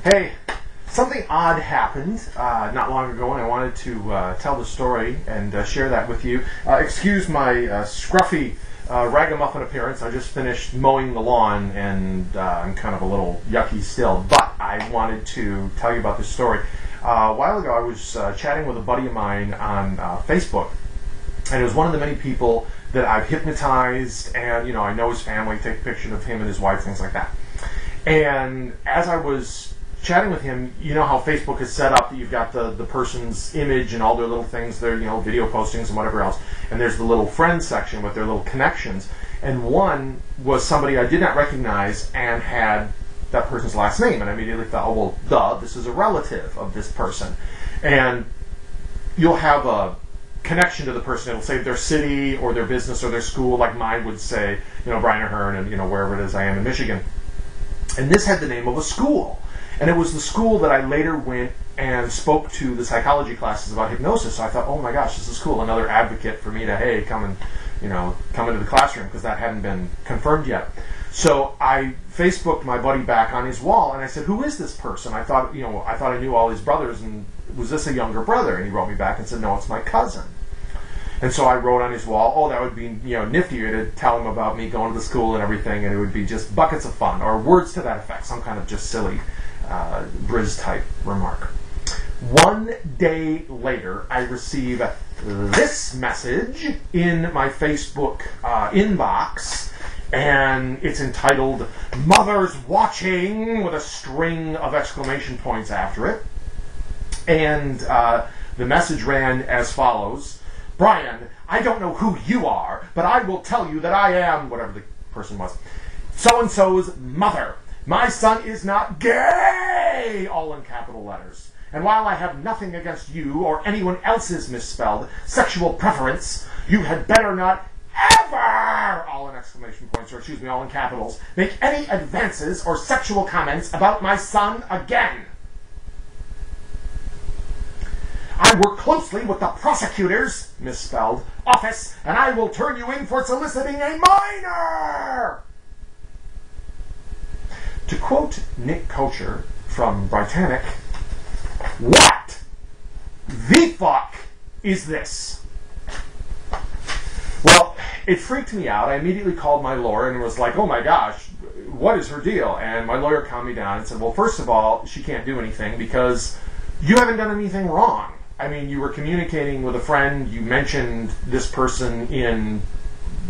Hey, something odd happened not long ago, and I wanted to tell the story and share that with you. Excuse my scruffy ragamuffin appearance. I just finished mowing the lawn, and I'm kind of a little yucky still, but I wanted to tell you about this story. A while ago, I was chatting with a buddy of mine on Facebook, and it was one of the many people that I've hypnotized, and I know his family, take a picture of him and his wife, things like that. And as I was chatting with him, you know how Facebook is set up that you've got the person's image and all their little things, their video postings and whatever else, and there's the little friends section with their little connections. And one was somebody I did not recognize and had that person's last name, and I immediately thought, oh well, duh, this is a relative of this person. And you'll have a connection to the person. It'll say their city or their business or their school, like mine would say, Brian Ahern, and wherever it is I am in Michigan. And this had the name of a school. And it was the school that I later went and spoke to the psychology classes about hypnosis. So I thought, oh my gosh, this is cool. Another advocate for me to, hey, come into the classroom, because that hadn't been confirmed yet. So I Facebooked my buddy back on his wall, and I said, who is this person? I thought I knew all his brothers, and was this a younger brother? And he wrote me back and said, no, it's my cousin. And so I wrote on his wall, oh, that would be nifty to tell him about me going to the school and everything, and it would be just buckets of fun, or words to that effect, some kind of just silly Briz-type remark. One day later, I receive this message in my Facebook inbox, and it's entitled, "Mother's Watching," with a string of exclamation points after it. And the message ran as follows: Brian, I don't know who you are, but I will tell you that I am, whatever the person was, so-and-so's mother. My son is not gay, all in capital letters. And while I have nothing against you or anyone else's misspelled sexual preference, you had better not ever, all in exclamation points, or all in capitals, make any advances or sexual comments about my son again. I work closely with the prosecutor's, misspelled, office, and I will turn you in for soliciting a minor! To quote Nick Kocher from Britannic, what the fuck is this? Well, it freaked me out. I immediately called my lawyer and was like, oh my gosh, what is her deal? And my lawyer calmed me down and said, well, first of all, she can't do anything because you haven't done anything wrong. I mean, you were communicating with a friend, you mentioned this person in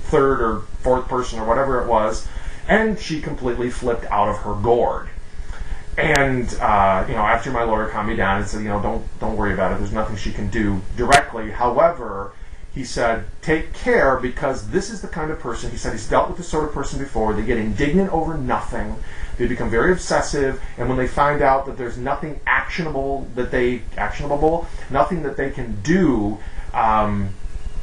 third or fourth person or whatever it was, and she completely flipped out of her gourd. And, after my lawyer calmed me down and said, don't worry about it, there's nothing she can do directly. However, he said, take care, because this is the kind of person, he said he's dealt with this sort of person before, they get indignant over nothing, they become very obsessive, and when they find out that there's nothing actionable, nothing that they can do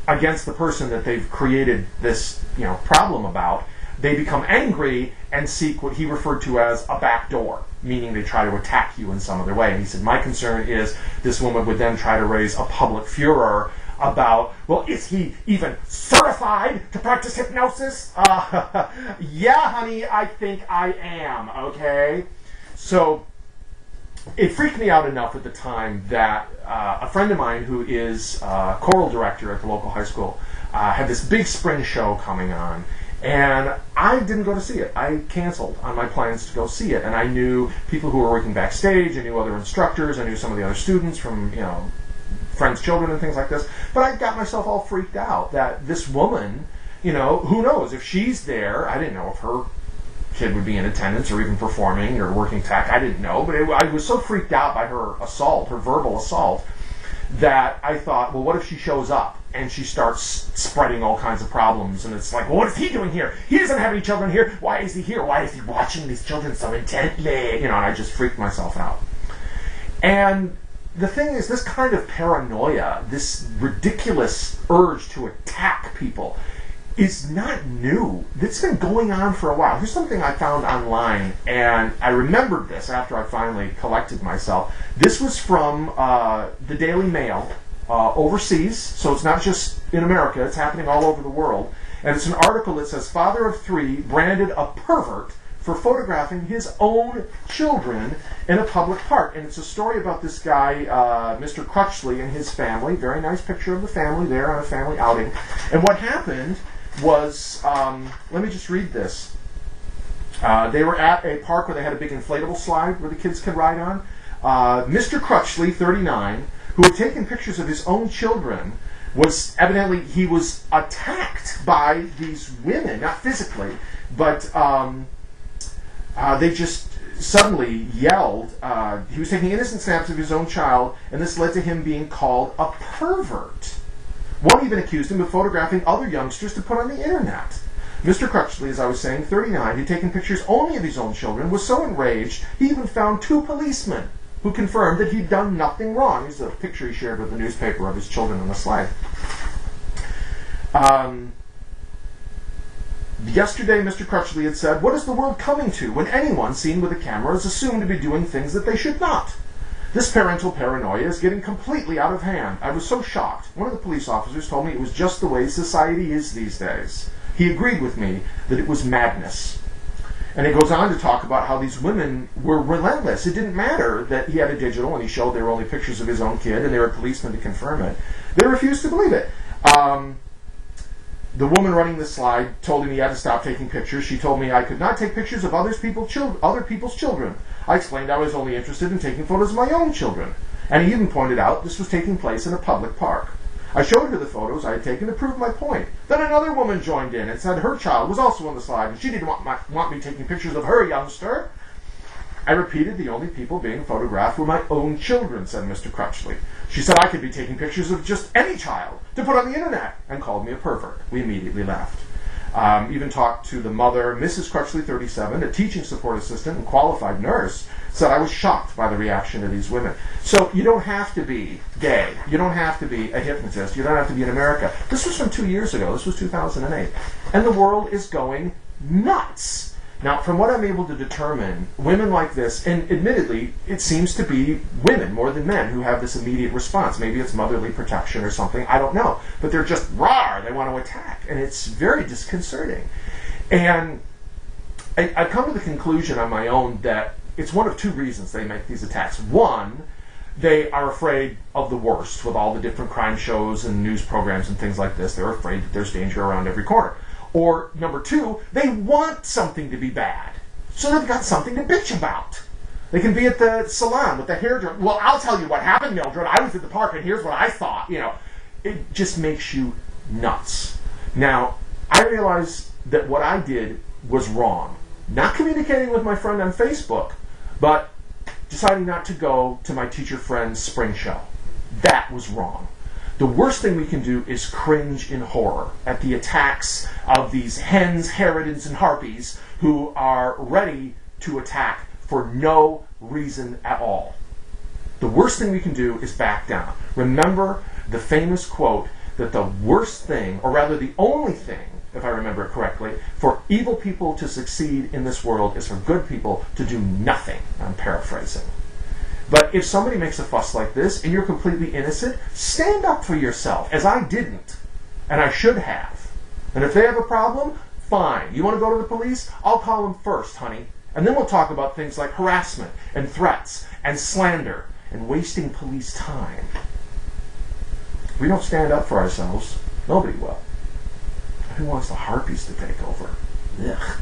against the person that they've created this problem about, they become angry and seek what he referred to as a back door, meaning they try to attack you in some other way. And he said, my concern is this woman would then try to raise a public furor about, well, is he even certified to practice hypnosis? Yeah, honey, I think I am, okay? So it freaked me out enough at the time that a friend of mine who is choral director at the local high school had this big spring show coming on, and I didn't go to see it. I canceled on my plans to go see it, and I knew people who were working backstage, I knew other instructors, I knew some of the other students from, friends' children and things like this, but I got myself all freaked out that this woman, who knows, if she's there, I didn't know if her kid would be in attendance or even performing or working tech, I didn't know, but I was so freaked out by her assault, her verbal assault, that I thought, well, what if she shows up and she starts spreading all kinds of problems, and it's like, well, what is he doing here? He doesn't have any children here. Why is he here? Why is he watching these children so intently? And I just freaked myself out. And the thing is, this kind of paranoia, this ridiculous urge to attack people, is not new. It's been going on for a while. Here's something I found online, and I remembered this after I finally collected myself. This was from the Daily Mail overseas, so it's not just in America, it's happening all over the world. And it's an article that says, father of three branded a pervert for photographing his own children in a public park. And it's a story about this guy, Mr. Crutchley, and his family. Very nice picture of the family there on a family outing. And what happened was, let me just read this. They were at a park where they had a big inflatable slide where the kids could ride on. Mr. Crutchley, 39, who had taken pictures of his own children, was evidently, he was attacked by these women, not physically, but they just suddenly yelled. He was taking innocent snaps of his own child, and this led to him being called a pervert. One even accused him of photographing other youngsters to put on the internet. Mr. Crutchley, as I was saying, 39, who'd taken pictures only of his own children, was so enraged he even found 2 policemen who confirmed that he'd done nothing wrong. Here's a picture he shared with the newspaper of his children on the slide. Yesterday, Mr. Crutchley had said, "What is the world coming to when anyone seen with a camera is assumed to be doing things that they should not? This parental paranoia is getting completely out of hand. I was so shocked. One of the police officers told me it was just the way society is these days. He agreed with me that it was madness." And he goes on to talk about how these women were relentless. It didn't matter that he had a digital and he showed they were only pictures of his own kid and they were policemen to confirm it. They refused to believe it. The woman running the slide told him he had to stop taking pictures. She told me I could not take pictures of other people's children. I explained I was only interested in taking photos of my own children. And he even pointed out this was taking place in a public park. I showed her the photos I had taken to prove my point. Then another woman joined in and said her child was also on the slide and she didn't want me taking pictures of her youngster. I repeated the only people being photographed were my own children, said Mr. Crutchley. She said I could be taking pictures of just any child to put on the internet and called me a pervert. We immediately left. Even talked to the mother, Mrs. Crutchley, 37, a teaching support assistant and qualified nurse, said I was shocked by the reaction of these women. So you don't have to be gay. You don't have to be a hypnotist. You don't have to be in America. This was from 2 years ago. This was 2008. And the world is going nuts. Now, from what I'm able to determine, women like this, and admittedly, it seems to be women more than men who have this immediate response. Maybe it's motherly protection or something. I don't know. But they're just raw. They want to attack. And it's very disconcerting. And I've come to the conclusion on my own that it's one of 2 reasons they make these attacks. One, they are afraid of the worst with all the different crime shows and news programs and things like this. They're afraid that there's danger around every corner. Or, number 2, they want something to be bad. So they've got something to bitch about. They can be at the salon with the hairdresser. Well, I'll tell you what happened, Mildred. I was at the park and here's what I thought. You know, it just makes you nuts. Now, I realized that what I did was wrong. Not communicating with my friend on Facebook, but deciding not to go to my teacher friend's spring show. That was wrong. The worst thing we can do is cringe in horror at the attacks of these hens, harridans, and harpies who are ready to attack for no reason at all. The worst thing we can do is back down. Remember the famous quote that the worst thing, or rather the only thing, if I remember it correctly, for evil people to succeed in this world is for good people to do nothing. I'm paraphrasing. But if somebody makes a fuss like this and you're completely innocent, stand up for yourself, as I didn't, and I should have. And if they have a problem, fine. You want to go to the police? I'll call them first, honey. And then we'll talk about things like harassment and threats and slander and wasting police time. If we don't stand up for ourselves, nobody will. Who wants the harpies to take over? Ugh.